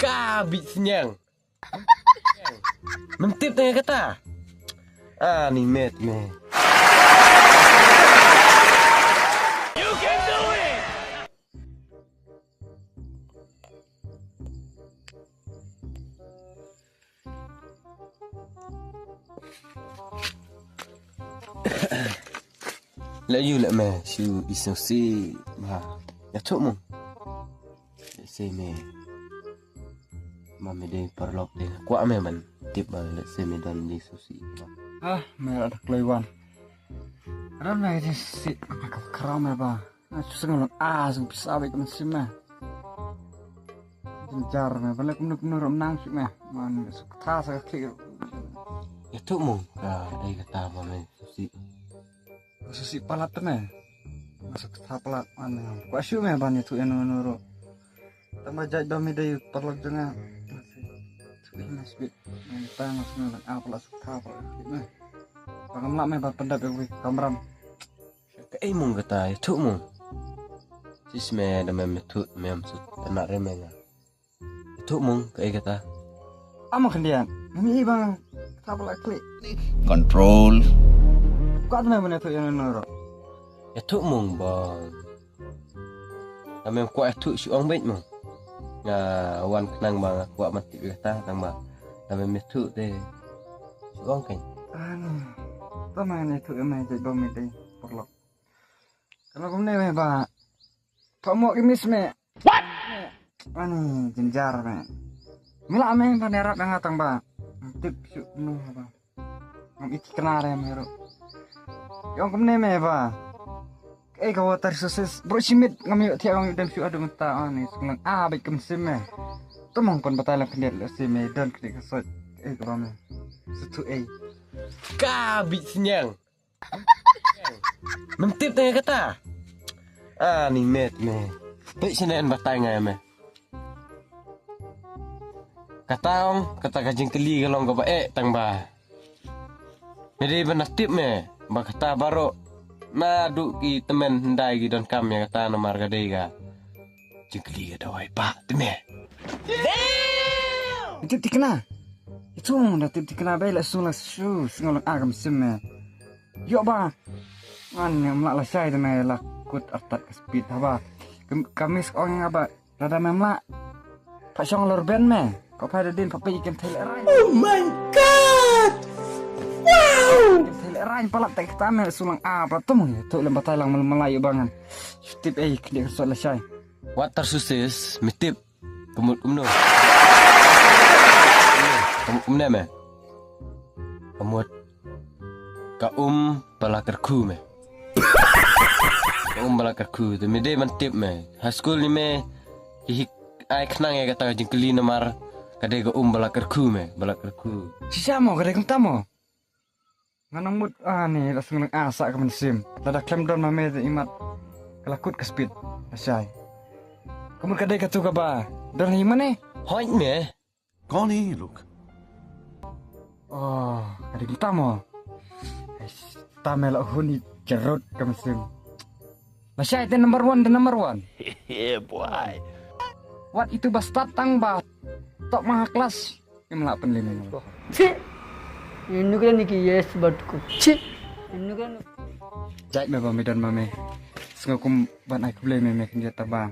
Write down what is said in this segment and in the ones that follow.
Kabit senyang. Mentip tengah kata. Ni met me. You can do it. Lại you lại mẹ, siêu iseng si mà ya chok mo. Se me mami de perlok de kwa me man tip ba le se me dan di susi. Merah dak lewat. Ram na si kram ba. Susung sung pisabe kum sima. Jar me balik kum rum nang sik me. Man suk tha sa klik. Ya chok mo dai kata mami susi. Susi palat me. Masuk tha palat man. Kwa syu me ban itu eno nuro. Tambah jaj domi dai perlok janga. Mas bit. Tang semua apalah suk tha palat me. Pangam lak me ba pendap wi kamram. Cái mong kata chok mo. Sis me da me tu me am sut nak remenga. Chok mo cái kata. Amo kendian. Mi bang tha palat klik. Control. Kuat me mana tu yang nuro. Ya chok mo bang. Da me kwa tu si ong bet mo. Nga wan kenang bang kwa mati kata tang ba. Da me tu de si ong kan. Mana itu emang jadi bom itu perlu. Kalau kamu nih ba, kamu kimis me. What? Ani jenjar me. Mula me panerap yang ngatang ba. Tip syuk nu ba. Ngam iki kenal ya meru. Yang kamu nih me ba. Kau tersusis berusimit ngam yuk tiang yuk dan syuk adu mata ani sekarang baik kemsim me. Temong pun batalan kendir si me dan kedik kesot. Kau me. Setu Kabit senyang. Mentip tengah kata. Ni met me. Baik senaan batai ngai me. Kata ong, kata kajing keli kalau kau baik tang ba. Jadi benar tip me. Ba kata baru madu ki temen hendai ki don kam ya kata nomor gadai ga. Jengkeli ga dawai pak tu me. Tip dikena. Itu dah tip dikena baik langsung langsung ngolong agam seme. Yo ba. Yang melak lasai tu me lakut atat ke speed apa. Kamis orang apa. Rada memlak. Pak Syong lor ben me. Kau pada din papa ikan telerai. Oh my god! Wow! Telerai palak tak kita me sulang apa tu mu. Tu lembat Thailand Melayu bangan. Tip dia kesot lasai. Wat tersusis mitip kemut umno. Kamu me? Kamu ka balakarku me. Balakarku tu me de mantip me. High school ni me hik ai kenang ya kata jengkeli nomor kade ka balakarku me. Balakarku. Sisamo kade kung tamo. Nganong mut ni langsung asa ka mensim. Lada klem don mame imat kelakut ke speed. Asai. Kamu kade ka tu ka ba? Don hi mane? Hoi me. कौन है ये लोग? Kade kung tamo. Tamel huni cerut ka mensim. Masya itu number one. Yeah boy. What itu bas tatang ba? Tok maha kelas. Yang melak penlini. Cik. Ini kan ni yes batku. Cik. Ini kan. Jai me ba medan mame. Sengakum ban ai kuble me ken dia tabang.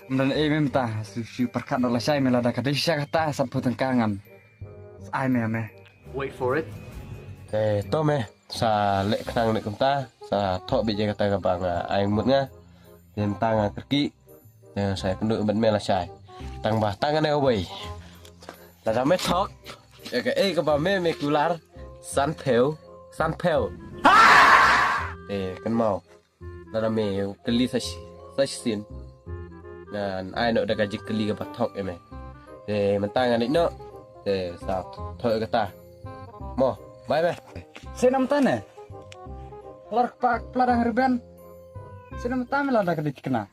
Mendan mem ta su perkat dola sai me lada kadai sya kata samputang kangan. Ai me. Wait for it. To me sa lek kenang lek kumta sa thok bija kata ka bang ai mut nga. Dan tang kaki. Dan saya kenduk ban me la sai. Tang bah tangan ai oi. La me thok. Ya ka ka ba me kular san pheu. Kan mau. La me keli sa sin. Dan ai nak dah gaji keli ke batok me. Mentang anik no. Sa thok kata. Mo, bye me. Senam tane. Kelar pak peladang riban. Senam tane lada kadai kena.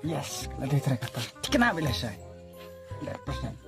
Yes, lada terkata. Kena bila saya. 100%.